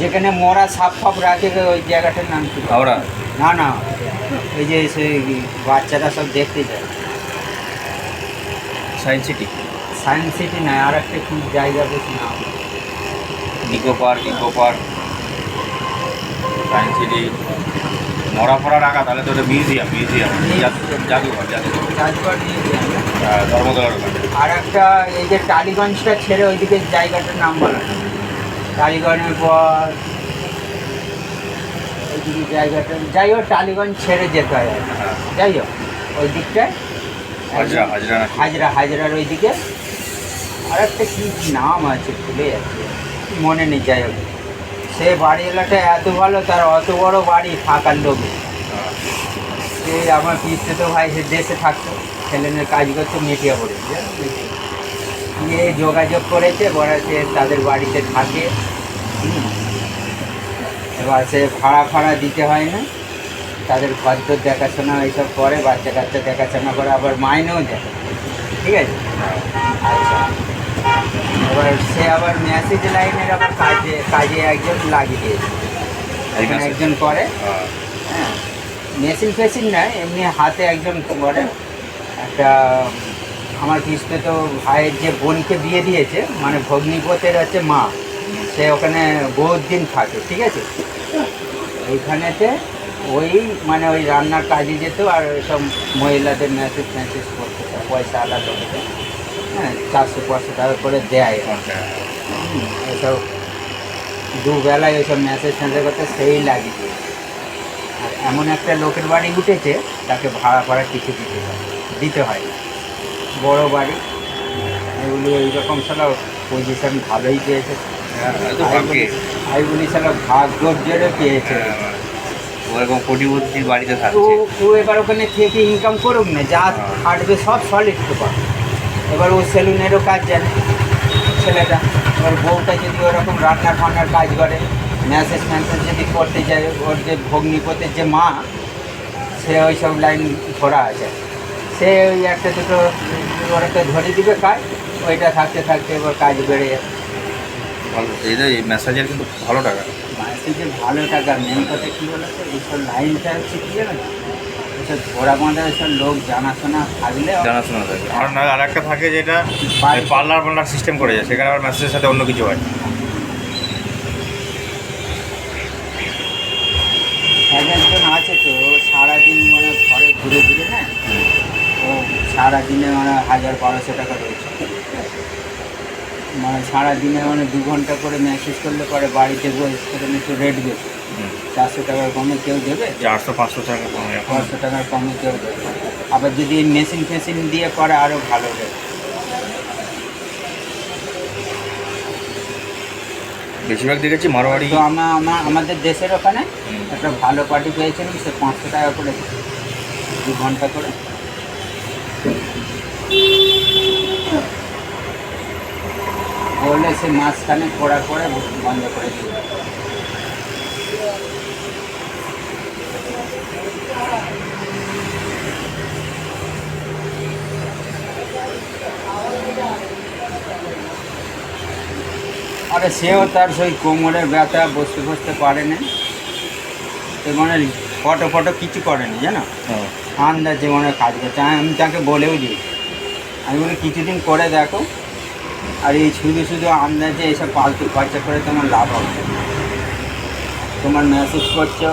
যেখানে মরা সাপ ফাপ রাখে ওই জায়গাটার নাম কি? হাওড়া। না না, ওই যে সেই বাচ্চারা সব দেখতে যায়। সায়েন্স সিটি, সায়েন্স সিটি নয়, আর একটা কি জায়গা বেশ নাম। ইকো পার্ক, সায়েন্স সিটি, মরা ফরা রাখা, তাহলে তো ওটা মিউজিয়াম জাদুঘর রাজবাড়ি মিউজিয়াম। ধর্মতলার ওখানে। আর একটা এই যে টালিগঞ্জটা ছেড়ে ওইদিকে জায়গাটার নাম বলা না। টালিগঞ্জের পর ওইদিকে জায়গাটা, যাই হোক টালিগঞ্জ ছেড়ে যেতে হয় আর কি। হ্যাঁ, যাই হোক ওই দিকটায় হাজরার ওইদিকে আর একটা কী নাম আছে ভুলে যাচ্ছে, মনে নেই। যাই হোক সে বাড়িওয়ালাটা এত ভালো, তার অত বড় বাড়ি থাকার লোকে। সে আমার পিসতে তো ভাই সে দেশে থাকতো, ছেলেনের কাজ করতো মেটিয়া পড়ে গিয়ে যোগাযোগ করেছে, বলে সে তাদের বাড়িতে থাকে। এবার সে ভাড়া দিতে হয় না, তাদের ঘর তো দেখাশোনা এইসব করে, বাচ্চা কাচ্চা দেখাশোনা করে, আবার মাইনেও দেয়। ঠিক আছে, আচ্ছা। এবার সে আবার মেসেজ লাইনের আবার কাজে একজন লাগিয়ে দিয়েছে, এখানে একজন করে। হ্যাঁ, মেশিন ফেসিন নয়, এমনি হাতে একজন করে। একটা আমার কিস্তে তো ভাইয়ের যে বোনকে বিয়ে দিয়েছে, মানে ভগ্নিপথের হচ্ছে মা, সে ওখানে বহুত দিন থাকে। ঠিক আছে, এইখানেতে ওই মানে ওই রান্নার কাজে যেত, আর সব মহিলাদের মেসেজ করতে, পয়সা আলাদা হতো। হ্যাঁ, 400-500 টাকা করে দেয় এসব দুবেলায় ওইসব মেসেজ করতে, সেই লাগিয়ে দিয়েছে। আর এমন একটা লোকের বাড়ি উঠেছে, তাকে ভাড়া কিছু দিতে হয় না, বড় বাড়ি। এগুলি এইরকম সালা পজিশন ভালোই পেয়েছে। আমি বলি সালা ভাগ্যর জোরে পেয়েছে। ওরকম কোটিপতির বাড়িতে তো থাকছে। ও এবার ওখানে থেকে ইনকাম করুক না, যা খাটবে সব সলিড পেপার। এবার ও সেলুনেরও কাজ জানে ছেলেটা। এবার বউটা যদি ওরকম রান্নার কাজ করে, মেসেজ যদি করতে যায়, ওর যে ভগ্নিপথের যে মা, সে ওই সব লাইন ধরা আছে। সে ওই একটা দুটো ওর একটা ধরে দিবে কাজ, ওইটা থাকতে এবার কাজ বেড়ে যায়। ভালো, এই মেসেজের কিন্তু ভালো টাকা। মেসেজের ভালো টাকা, মেন কথা কী বলতো, এইসব লাইনটা হচ্ছে কী জানো, এইসব ঘোরা বাঁধা এইসব লোক জানাশোনা থাকলে জানাশোনা থাকে। আর একটা থাকে যেটা পার্লার সিস্টেম করে যায়, সেখানে আবার মেসেজের সাথে অন্য কিছু হয়। একজন আছে তো, সারাদিন মানে ঘরে ঘুরে না, ও সারাদিনে মানে 1000-1200 টাকা রয়েছে। মানে সারাদিনে মানে 2 ঘন্টা করে মেসেজ করলে পরে বাড়িতে বসে সেখানে একটু রেট বেশি, 400 টাকার কমে কেউ দেবে? 400-500 টাকা কমে, 500 টাকার কমে কেউ দেবে। আবার যদি মেশিন ফেসিন দিয়ে করে আরও ভালো রেট। বেশিরভাগ দেখেছি মারোয়াড়ি। তো আমাদের দেশের ওখানে একটা ভালো পার্টি পেয়েছিলাম, সে 500 টাকা করে 2 ঘন্টা করে। বললে সে মাঝখানে করে বন্ধ করে দিল। আরে সেও তার সেই কোমরের ব্যথা, বসতে পারে না, সে মানে ফটো কিছু করেনি জানো, আন্দাজে মনে কাজ করছে। আমি তাকে বলেও দিয়েছি, আমি বলি কিছুদিন করে দেখো, আর এই শুধু আন্দাজে এইসব ফালতু খরচা করে তোমার লাভ হবে। তোমার মেসেজ করছো,